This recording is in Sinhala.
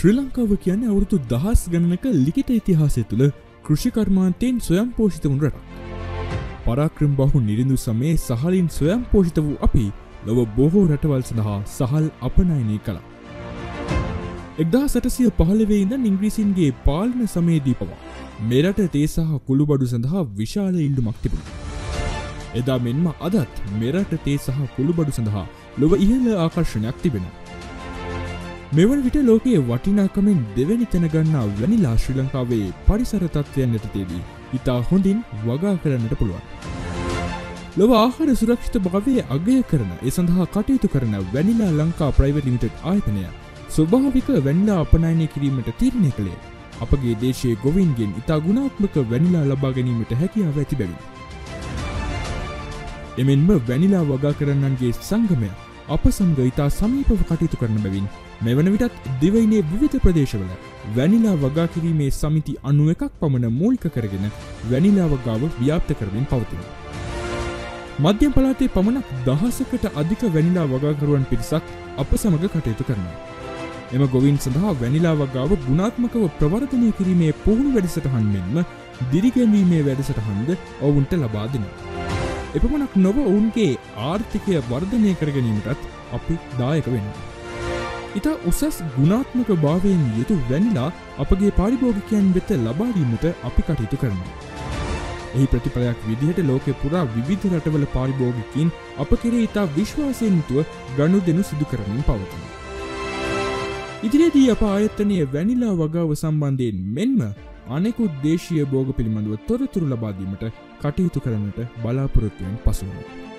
ශ්‍රී ලංකාව කියන්නේ අවුරුදු දහස් ගණනක ලිඛිත ඉතිහාසය තුළ කෘෂි කර්මාන්තයෙන් ස්වයං පෝෂිත වුණු රටක්. පරාක්‍රම බහු නිරිඳු සමයේ සහලින් ස්වයං පෝෂිත වූ අපි ලොව බොහෝ රටවල් සඳහා සහල් අපනයනය කළා. 1815 ඉඳන් ඉංග්‍රීසින්ගේ පාලන සමයේදී පවා මෙරට තේ සහ කුළුබඩු සඳහා විශාල ඉල්ලුමක් තිබුණා. එදා මෙන්ම අදත් මෙරට තේ සහ කුළුබඩු සඳහා ලොව ඉහළ ආකර්ෂණයක් තිබෙනවා. මෙවන විට ලෝකයේ වටිනාකමෙන් දෙවැනි තැන ගන්නා වැනිලා ශ්‍රී ලංකාවේ පරිසර තත්ත්වයන් යටතේදී ඉතා හොඳින් වගා කරන්නට පුළුවන්. ලොව ආහාර සුරක්ෂිත භාවය අගය කරන ඒ සඳහා කටයුතු කරන වැනිලා ලංකා ප්‍රයිවට් ලිමිටඩ් ආයතනය ස්වභාවික වැනිලා අපනයනය කිරීමට තීරණය කළේ අපගේ දේශයේ ගොවීන්ගෙන් ඉතා ගුණාත්මක වැනිලා ලබා ගැනීමට හැකියාව ඇති බැවින්. එමෙන්ම වැනිලා වගා කරන්නන්ගේ සංගමය අප සමග ඉතා සමීපව කටයුතු කරන බැවින් මෙවන විටත් දිවයිනේ විවිධ ප්‍රදේශවල වැනිලා වගා කිරීමේ සමිති 91ක් පමණ මූලික කරගෙන වැනිලා වගාව ව්‍යාප්ත කරමින් පවතිනවා. මධ්‍යම පළාතේ පමණක් දහසකට අධික වැනිලා වගාකරුවන් පිරිසක් අප සමග කටයුතු කරනවා. එම ගොවීන් සඳහා වැනිලා වගාව ගුණාත්මකව ප්‍රවර්ධනය කිරීමේ පුහුණු වැඩසටහන් මෙන්ම දිරිගැන්වීමේ වැඩසටහන්ද ඔවුන්ට ලබා දෙනවා. එපමණක් නොව ඔවුන්ගේ ආර්ථිකය වර්ධනය කර ගැනීමටත් අපි දායක වෙනවා. ඉතා උසස් ගුණාත්මක භාවයෙන් යුතු වැනිලා අපගේ පාරිභෝගිකයන් වෙත ලබා දීමට අපි කටයුතු කරනවා. එහි ප්‍රතිඵලයක් විදිහට ලෝකෙ පුරා විවිධ රටවල පාරිභෝගිකයින් අප කෙරෙහි ඉතා විශ්වාසයෙන් යුතුව ගනුදෙනු සිදු කරමින් පවතිනවා. ඉදිරියේදී අප ආයතනයේ වැනිලා වගාව සම්බන්ධයෙන් මෙන්ම අනෙකුත් දේශීය භෝග පිළිබඳව තොරතුරු ලබා දීමට කටයුතු කරන්නට බලාපොරොත්තු වෙන පසු වෙනවා.